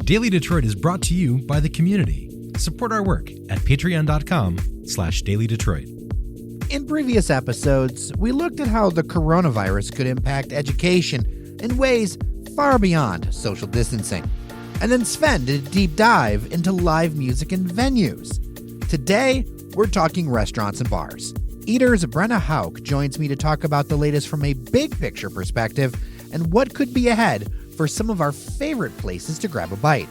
Daily Detroit is brought to you by the community. Support our work at patreon.com/dailydetroit. In previous episodes, we looked at how the coronavirus could impact education in ways far beyond social distancing. And then Sven did a deep dive into live music and venues. Today, we're talking restaurants and bars. Eaters Brenna Houck joins me to talk about the latest from a big picture perspective and what could be ahead for some of our favorite places to grab a bite.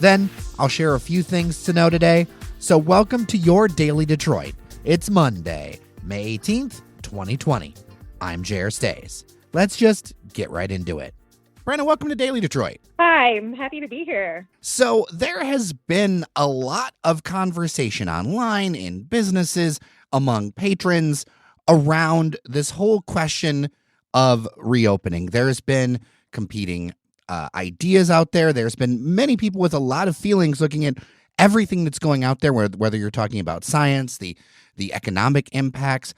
Then, I'll share a few things to know today, so welcome to your Daily Detroit. It's Monday, May 18th, 2020. I'm J.R. Stays. Let's just get right into it. Brenna, welcome to Daily Detroit. Hi, I'm happy to be here. So there has been a lot of conversation online, in businesses, among patrons, around this whole question of reopening. There's been competing ideas out there. There's been many people with a lot of feelings looking at everything that's going out there, whether you're talking about science, the economic impacts.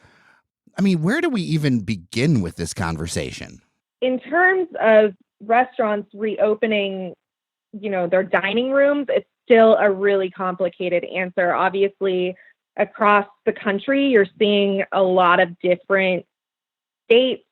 I mean, where do we even begin with this conversation? In terms of restaurants reopening, their dining rooms, it's still a really complicated answer. Obviously, across the country, you're seeing a lot of different states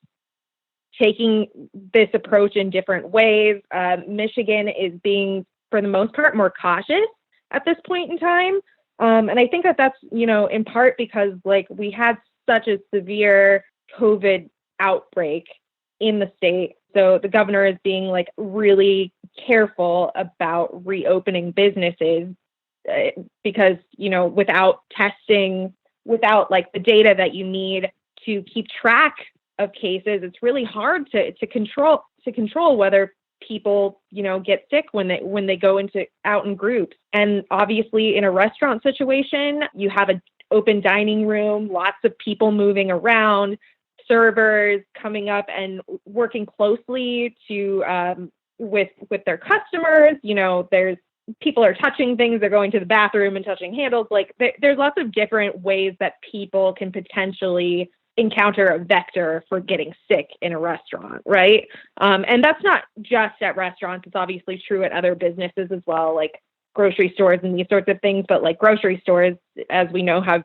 taking this approach in different ways. Michigan is being, for the most part, more cautious at this point in time. And I think that's, in part because we had such a severe COVID outbreak in the state. So the governor is being really careful about reopening businesses because, without testing, without the data that you need to keep track of cases, it's really hard to control whether people, get sick when they go out in groups. And obviously in a restaurant situation, you have an open dining room, lots of people moving around, servers coming up and working closely with their customers. There's people are touching things, they're going to the bathroom and touching handles. There's lots of different ways that people can potentially encounter a vector for getting sick in a restaurant, right? And that's not just at restaurants. It's obviously true at other businesses as well, like grocery stores and these sorts of things. But grocery stores, as we know, have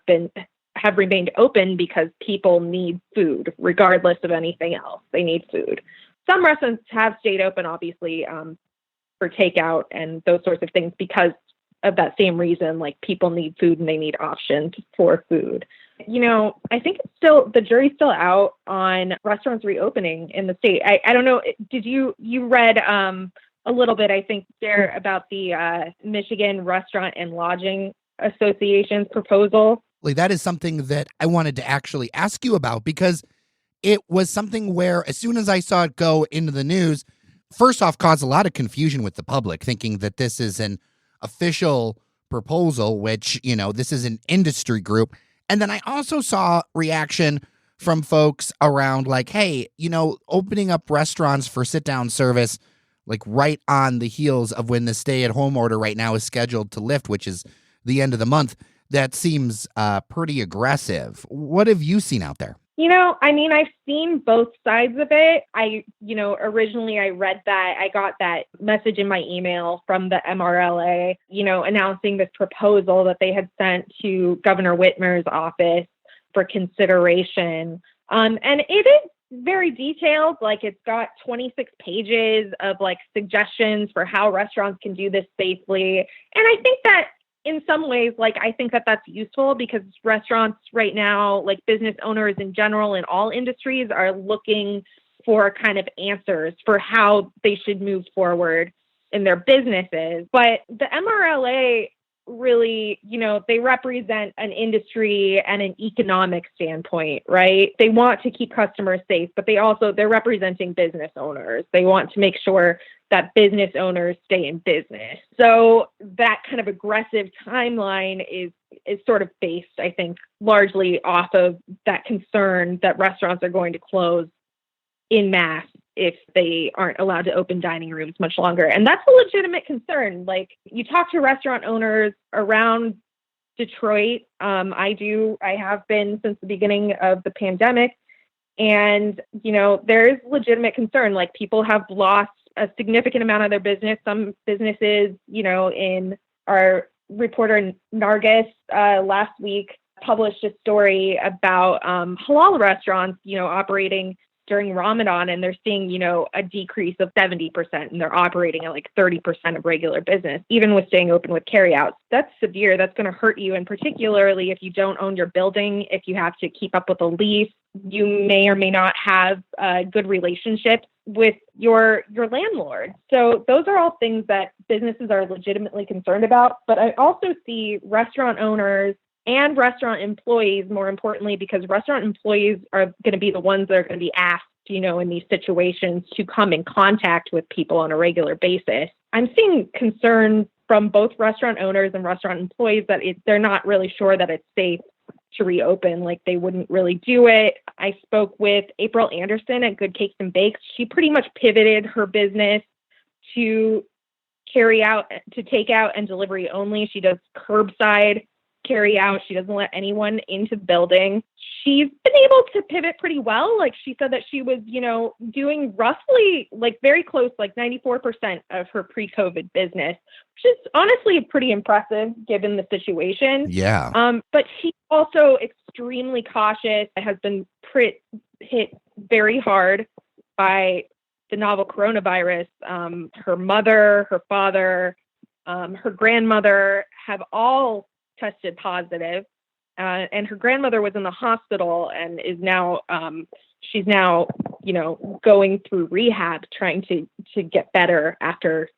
remained open because people need food, regardless of anything else. They need food. Some restaurants have stayed open, obviously, for takeout and those sorts of things because of that same reason. People need food and they need options for food. I think the jury's still out on restaurants reopening in the state. I don't know. Did you read a little bit, I think, there about the Michigan Restaurant and Lodging Association's proposal? That is something that I wanted to actually ask you about because it was something where as soon as I saw it go into the news, first off, caused a lot of confusion with the public, thinking that this is an official proposal, which, this is an industry group. And then I also saw reaction from folks around hey, opening up restaurants for sit-down service, right on the heels of when the stay-at-home order right now is scheduled to lift, which is the end of the month. That seems pretty aggressive. What have you seen out there? I've seen both sides of it. Originally I read that, I got that message in my email from the MRLA, announcing this proposal that they had sent to Governor Whitmer's office for consideration. And it is very detailed. It's got 26 pages of suggestions for how restaurants can do this safely. And I think that in some ways, I think that that's useful because restaurants right now, business owners in general in all industries, are looking for kind of answers for how they should move forward in their businesses. But the MRLA really, they represent an industry and an economic standpoint, right? They want to keep customers safe, but they're representing business owners. They want to make sure that business owners stay in business. So that kind of aggressive timeline is sort of based, I think, largely off of that concern that restaurants are going to close en masse if they aren't allowed to open dining rooms much longer. And that's a legitimate concern. You talk to restaurant owners around Detroit. I have been since the beginning of the pandemic. And, there is legitimate concern. People have lost a significant amount of their business. Some businesses, in our reporter Nargis last week published a story about halal restaurants, operating during Ramadan, and they're seeing, a decrease of 70%, and they're operating at like 30% of regular business, even with staying open with carryouts. That's severe. That's going to hurt you. And particularly if you don't own your building, if you have to keep up with a lease, you may or may not have good relationships with your landlord. So those are all things that businesses are legitimately concerned about. But I also see restaurant owners and restaurant employees, more importantly, because restaurant employees are going to be the ones that are going to be asked, in these situations to come in contact with people on a regular basis. I'm seeing concern from both restaurant owners and restaurant employees that they're not really sure that it's safe to reopen, like they wouldn't really do it. I spoke with April Anderson at Good Cakes and Bakes. She pretty much pivoted her business to takeout and delivery only. She does curbside carry out. She doesn't let anyone into the building. She's been able to pivot pretty well. Like she said that she was, doing roughly like very close, like 94% of her pre-COVID business, which is honestly pretty impressive given the situation. Yeah. But she's also extremely cautious. Has been hit very hard by the novel coronavirus. Her mother, her father, her grandmother have all tested positive, and her grandmother was in the hospital and is now she's now going through rehab, trying to get better after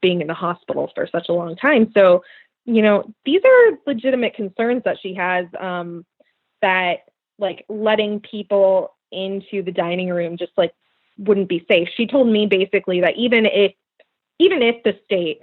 being in the hospital for such a long time. So these are legitimate concerns that she has, that like letting people into the dining room just like wouldn't be safe. She told me basically that even if the state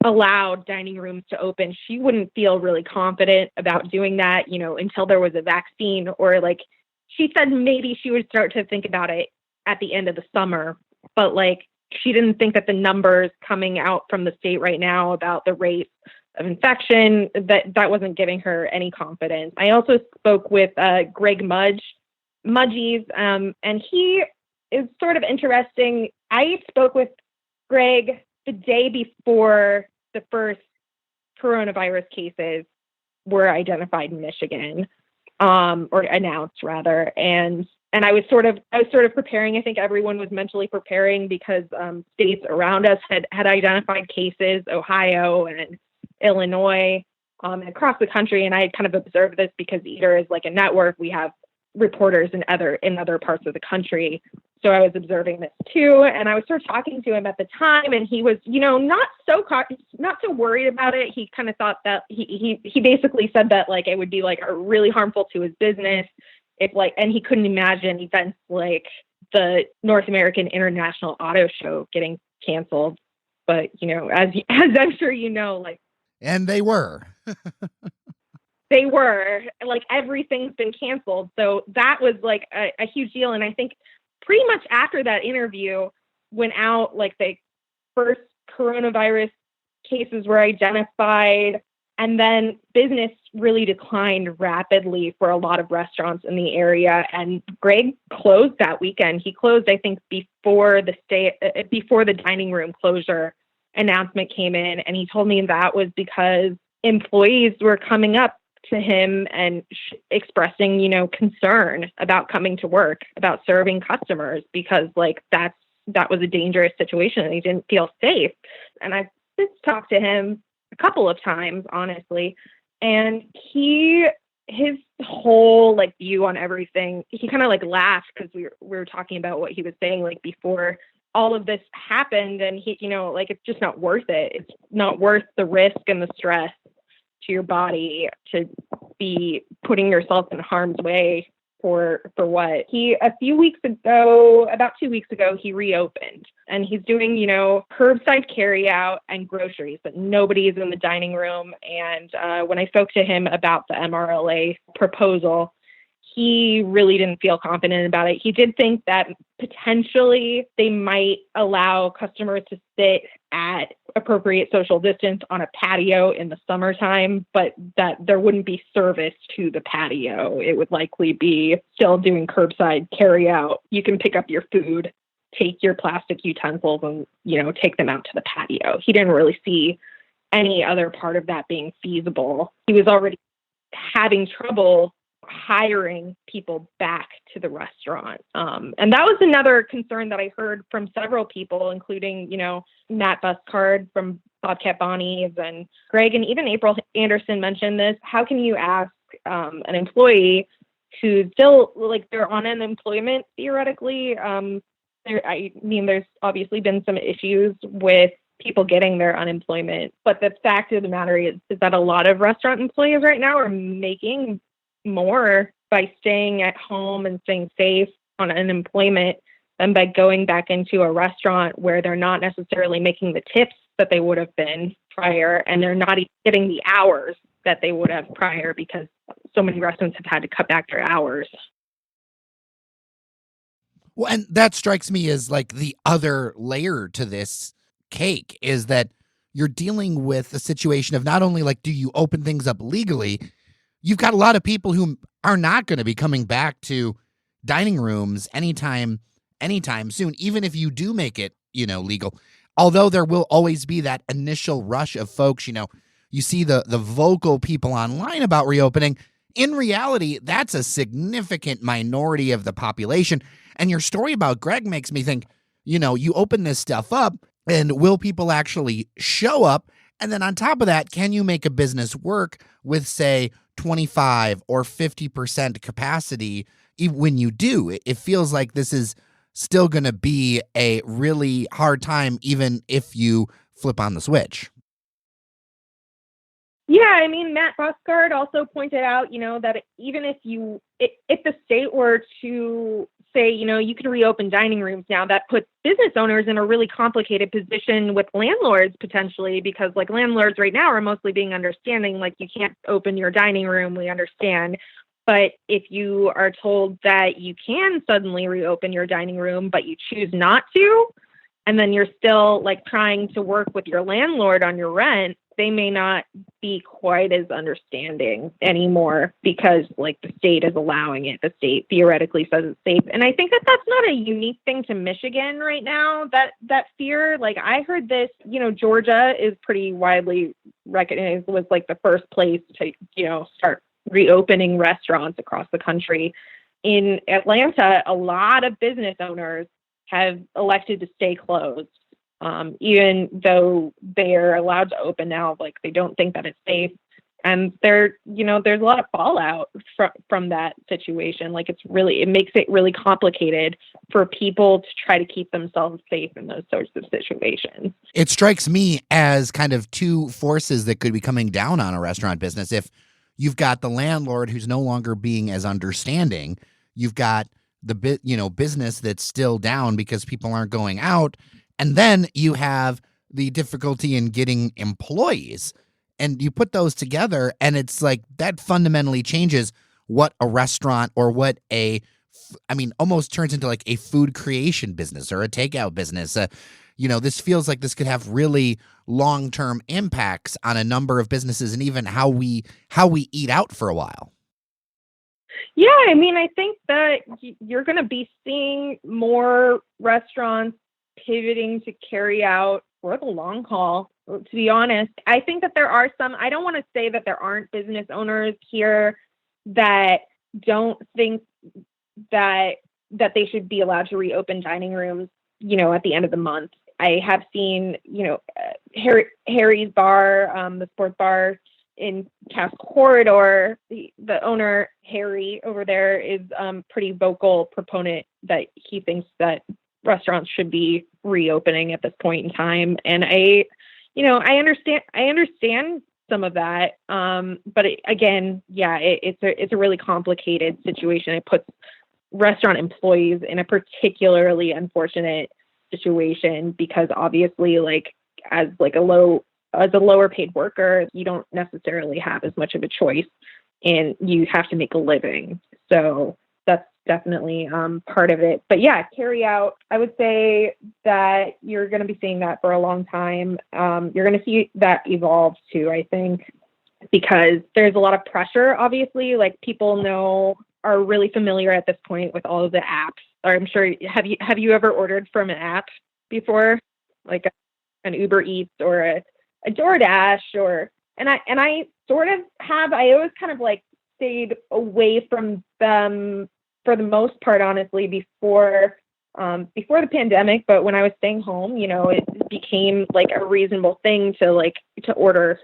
allowed dining rooms to open, she wouldn't feel really confident about doing that, until there was a vaccine, or like she said maybe she would start to think about it at the end of the summer. But like she didn't think that the numbers coming out from the state right now about the rate of infection, that wasn't giving her any confidence. I also spoke with Greg Mudgies, and he is sort of interesting. I spoke with Greg the day before the first coronavirus cases were identified in Michigan, or announced rather. And I was sort of preparing. I think everyone was mentally preparing because states around us had identified cases, Ohio and Illinois, and across the country. And I had kind of observed this because Eater is like a network. We have reporters in other parts of the country. So I was observing this too, and I was sort of talking to him at the time, and he was, not so worried about it. He kind of thought that he basically said that like it would be like really harmful to his business if like, and he couldn't imagine events like the North American International Auto Show getting canceled. But as I'm sure like, and they were. They were like everything's been canceled. So that was like a huge deal, and I think pretty much after that interview went out, like the first coronavirus cases were identified, and then business really declined rapidly for a lot of restaurants in the area. And Greg closed that weekend. He closed, I think, before the dining room closure announcement came in. And he told me that was because employees were coming up to him and expressing, concern about coming to work, about serving customers, because like that was a dangerous situation and he didn't feel safe. And I've since talked to him a couple of times, honestly, and his whole like view on everything, he kind of like laughed because we were talking about what he was saying like before all of this happened, and he, like it's just not worth it. It's not worth the risk and the stress to your body to be putting yourself in harm's way for what. About 2 weeks ago, he reopened, and he's doing, curbside carry out and groceries, but nobody is in the dining room. And when I spoke to him about the MRLA proposal, he really didn't feel confident about it. He did think that potentially they might allow customers to sit at appropriate social distance on a patio in the summertime, but that there wouldn't be service to the patio. It would likely be still doing curbside carry out. You can pick up your food take your plastic utensils and, take them out to the patio. He didn't really see any other part of that being feasible. He was already having trouble hiring people back to the restaurant. And that was another concern that I heard from several people, including, Matt Buscard from Bobcat Bonnie's and Greg, and even April Anderson mentioned this. How can you ask an employee who's still, like, they're on unemployment theoretically? There's obviously been some issues with people getting their unemployment, but the fact of the matter is that a lot of restaurant employees right now are making more by staying at home and staying safe on unemployment than by going back into a restaurant where they're not necessarily making the tips that they would have been prior, and they're not even getting the hours that they would have prior because so many restaurants have had to cut back their hours. Well, and that strikes me as like the other layer to this cake is that you're dealing with a situation of not only like, do you open things up legally? You've got a lot of people who are not going to be coming back to dining rooms anytime soon, even if you do make it, legal. Although there will always be that initial rush of folks, you see the vocal people online about reopening. In reality, that's a significant minority of the population. And your story about Greg makes me think, you open this stuff up, and will people actually show up? And then on top of that, can you make a business work with, say, 25 or 50% capacity? When you do, it feels like this is still going to be a really hard time, even if you flip on the switch. Yeah, Matt Buscard also pointed out, that even if the state were to say, you can reopen dining rooms now, that puts business owners in a really complicated position with landlords potentially, because like landlords right now are mostly being understanding, like, you can't open your dining room, we understand. But if you are told that you can suddenly reopen your dining room, but you choose not to, and then you're still like trying to work with your landlord on your rent, they may not be quite as understanding anymore because like the state is allowing it. The state theoretically says it's safe. And I think that that's not a unique thing to Michigan right now, that fear. Like I heard this, Georgia is pretty widely recognized, was like the first place to, start reopening restaurants across the country. In Atlanta, a lot of business owners have elected to stay closed. Even though they're allowed to open now, like they don't think that it's safe. And there's a lot of fallout from that situation. Like it makes it really complicated for people to try to keep themselves safe in those sorts of situations. It strikes me as kind of two forces that could be coming down on a restaurant business. If you've got the landlord who's no longer being as understanding, you've got the business that's still down because people aren't going out. And then you have the difficulty in getting employees, and you put those together, and it's like that fundamentally changes what a restaurant or what almost turns into like a food creation business or a takeout business. This feels like this could have really long-term impacts on a number of businesses and even how we eat out for a while. Yeah, I think that you're going to be seeing more restaurants pivoting to carry out for the long haul, to be honest. I think that there are some, I don't want to say that there aren't business owners here that don't think that they should be allowed to reopen dining rooms, at the end of the month. I have seen, Harry's Bar, the sports bar in Cass Corridor, the owner, Harry, over there is pretty vocal proponent that he thinks that restaurants should be reopening at this point in time. And I understand some of that. But it's a really complicated situation. It puts restaurant employees in a particularly unfortunate situation because obviously as a lower paid worker, you don't necessarily have as much of a choice and you have to make a living. So that's definitely part of it. But yeah, carry out, I would say that you're going to be seeing that for a long time. You're going to see that evolve too, I think, because there's a lot of pressure, obviously. Like people are really familiar at this point with all of the apps or I'm sure, have you ever ordered from an app before, like an Uber Eats or a DoorDash, and I sort of have. I always kind of like stayed away from them for the most part, honestly, before the pandemic. But when I was staying home, it became like a reasonable thing to order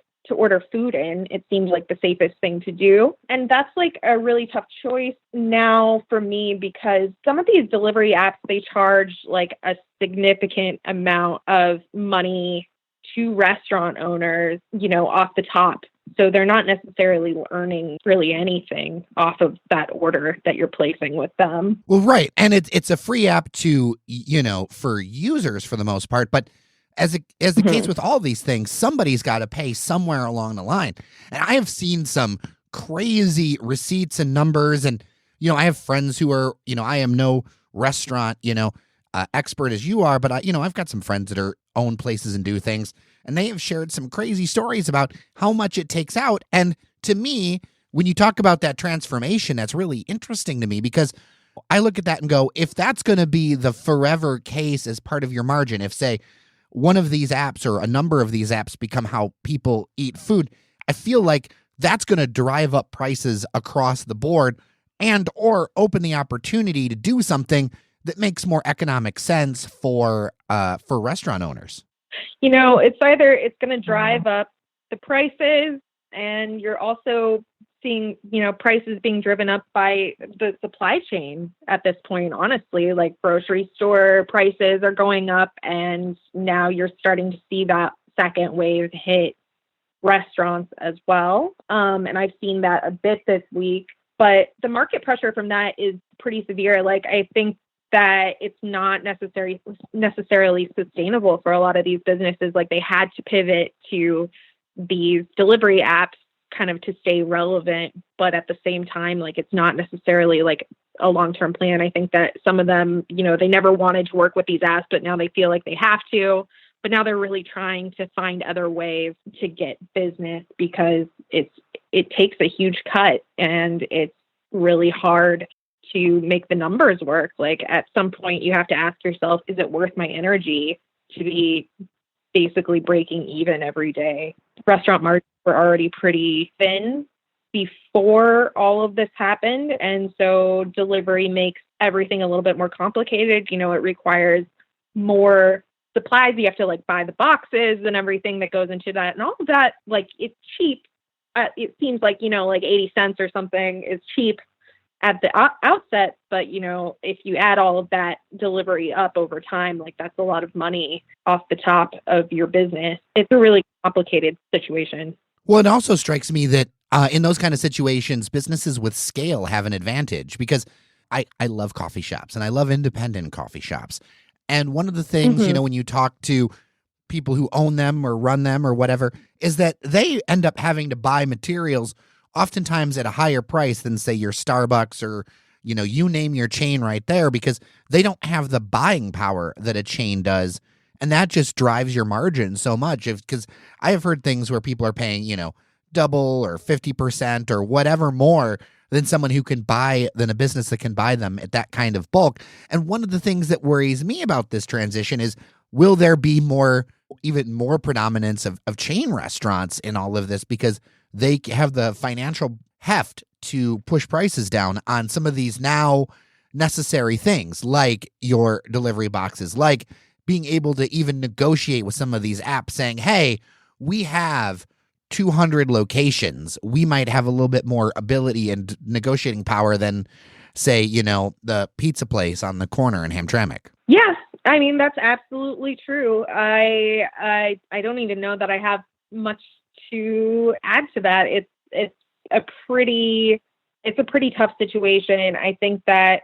food in. It seemed like the safest thing to do. And that's like a really tough choice now for me, because some of these delivery apps, they charge like a significant amount of money to restaurant owners, off the top. So they're not necessarily earning really anything off of that order that you're placing with them. Well, right. And it's a free app to, for users for the most part. But as the case with all these things, somebody's got to pay somewhere along the line. And I have seen some crazy receipts and numbers. And, I have friends who are, I am no restaurant, expert as you are, but I've got some friends that own places and do things. And they have shared some crazy stories about how much it takes out. And to me, when you talk about that transformation, that's really interesting to me, because I look at that and go, if that's going to be the forever case as part of your margin, if, say, one of these apps or a number of these apps become how people eat food, I feel like that's going to drive up prices across the board and or open the opportunity to do something that makes more economic sense for restaurant owners. It's going to drive up the prices, and you're also seeing, prices being driven up by the supply chain at this point. Honestly, like grocery store prices are going up, and now you're starting to see that second wave hit restaurants as well. And I've seen that a bit this week, but the market pressure from that is pretty severe. Like, I think that it's not necessarily sustainable for a lot of these businesses. Like, they had to pivot to these delivery apps kind of to stay relevant, but at the same time, like, it's not necessarily like a long-term plan. I think that some of them, they never wanted to work with these apps, but now they feel like they have to. But now they're really trying to find other ways to get business, because it takes a huge cut, and it's really hard to make the numbers work. Like, at some point you have to ask yourself, is it worth my energy to be basically breaking even every day? Restaurant margins were already pretty thin before all of this happened. And so delivery makes everything a little bit more complicated. It requires more supplies. You have to like buy the boxes and everything that goes into that. And all of that, like, it's cheap. It seems like, like 80 cents or something is cheap at the outset, but if you add all of that delivery up over time, like, that's a lot of money off the top of your business. It's a really complicated situation. Well, it also strikes me that in those kind of situations, businesses with scale have an advantage, because I love coffee shops and I love independent coffee shops. And one of the things, when you talk to people who own them or run them or whatever, is that they end up having to buy materials oftentimes at a higher price than, say, your Starbucks or, you name your chain right there, because they don't have the buying power that a chain does. And that just drives your margin so much. Because I have heard things where people are paying, double or 50% or whatever more than someone who can buy, than a business that can buy them at that kind of bulk. And one of the things that worries me about this transition is, will there be even more predominance of chain restaurants in all of this, because they have the financial heft to push prices down on some of these now necessary things, like your delivery boxes, like being able to even negotiate with some of these apps saying, hey, we have 200 locations. We might have a little bit more ability and negotiating power than, say, the pizza place on the corner in Hamtramck. Yes. I mean, that's absolutely true. I don't even know that I have much to add to that. It's a pretty tough situation. I think that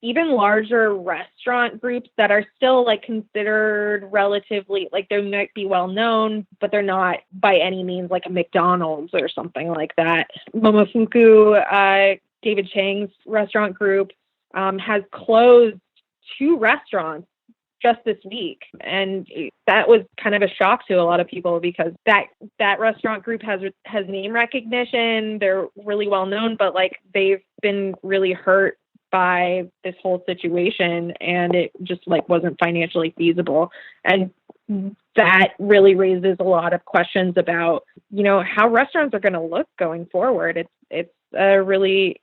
even larger restaurant groups that are still like considered relatively, like, they might be well known, but they're not by any means like a McDonald's or something like that. Momofuku, David Chang's restaurant group, has closed 2 restaurants just this week. And that was kind of a shock to a lot of people, because that restaurant group has name recognition. They're really well known, but like, they've been really hurt by this whole situation, and it just like wasn't financially feasible. And that really raises a lot of questions about, how restaurants are going to look going forward. It's really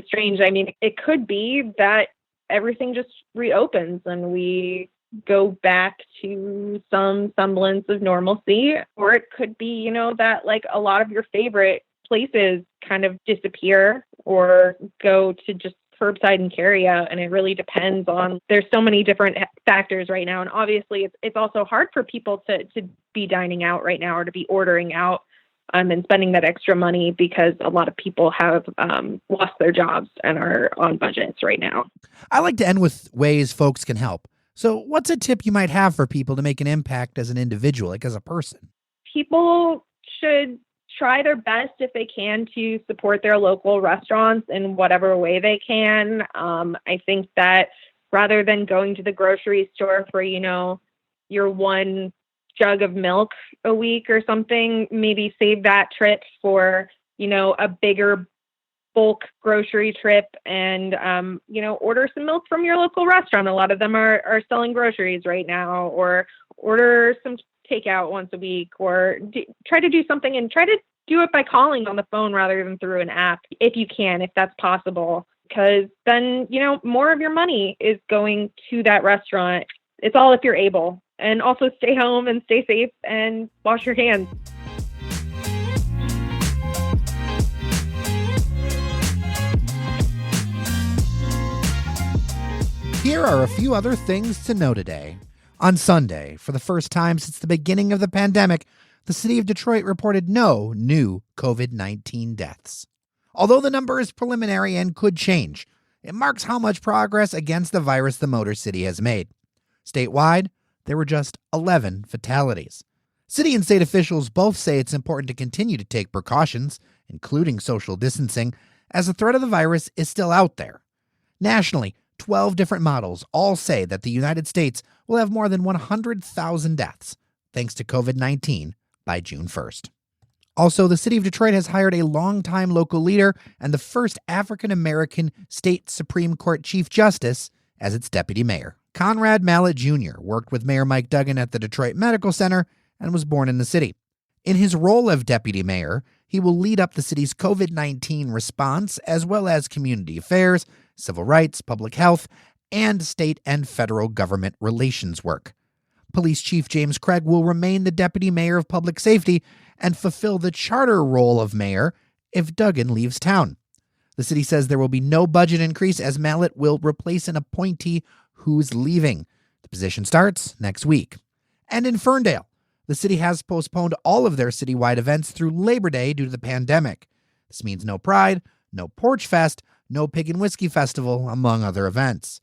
strange. I mean, it could be that everything just reopens and we go back to some semblance of normalcy, or it could be, that like a lot of your favorite places kind of disappear or go to just curbside and carry out. And it really depends on, there's so many different factors right now. And obviously it's also hard for people to be dining out right now or to be ordering out and spending that extra money, because a lot of people have lost their jobs and are on budgets right now. I like to end with ways folks can help. So what's a tip you might have for people to make an impact as an individual, like as a person? People should try their best if they can to support their local restaurants in whatever way they can. I think that rather than going to the grocery store for, your one jug of milk a week or something, maybe save that trip for, a bigger bulk grocery trip and, order some milk from your local restaurant. A lot of them are selling groceries right now, or order some takeout once a week, or try to do something and try to do it by calling on the phone rather than through an app if you can, if that's possible, because then, more of your money is going to that restaurant. It's all if you're able. And also stay home and stay safe and wash your hands. Here are a few other things to know today. On Sunday, for the first time since the beginning of the pandemic, the city of Detroit reported no new COVID-19 deaths. Although the number is preliminary and could change, it marks how much progress against the virus the Motor City has made. Statewide, there were just 11 fatalities. City and state officials both say it's important to continue to take precautions, including social distancing, as the threat of the virus is still out there. Nationally, 12 different models all say that the United States will have more than 100,000 deaths, thanks to COVID-19, by June 1st. Also, the city of Detroit has hired a longtime local leader and the first African-American state Supreme Court Chief Justice as its deputy mayor. Conrad Mallett Jr. worked with Mayor Mike Duggan at the Detroit Medical Center and was born in the city. In his role of deputy mayor, he will lead up the city's COVID-19 response, as well as community affairs, civil rights, public health, and state and federal government relations work. Police Chief James Craig will remain the deputy mayor of public safety and fulfill the charter role of mayor if Duggan leaves town. The city says there will be no budget increase, as Mallett will replace an appointee who's leaving. The position starts next week. And in Ferndale, the city has postponed all of their citywide events through Labor Day due to the pandemic. This means no Pride, no Porch Fest, no Pig and Whiskey Festival, among other events.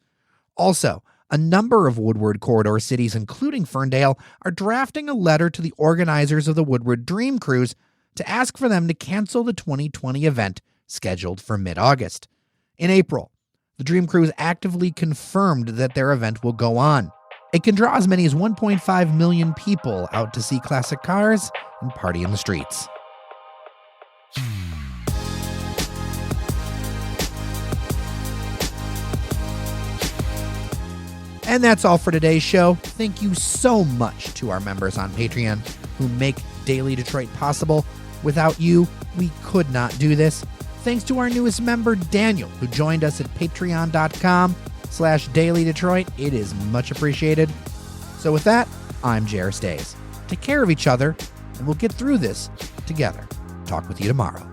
Also, a number of Woodward Corridor cities, including Ferndale, are drafting a letter to the organizers of the Woodward Dream Cruise to ask for them to cancel the 2020 event scheduled for mid-August. In April, the Dream Cruise actively confirmed that their event will go on. It can draw as many as 1.5 million people out to see classic cars and party in the streets. And that's all for today's show. Thank you so much to our members on Patreon who make Daily Detroit possible. Without you, we could not do this. Thanks to our newest member, Daniel, who joined us at patreon.com/dailydetroit. It is much appreciated. So with that, I'm Jer Stays. Take care of each other, and we'll get through this together. Talk with you tomorrow.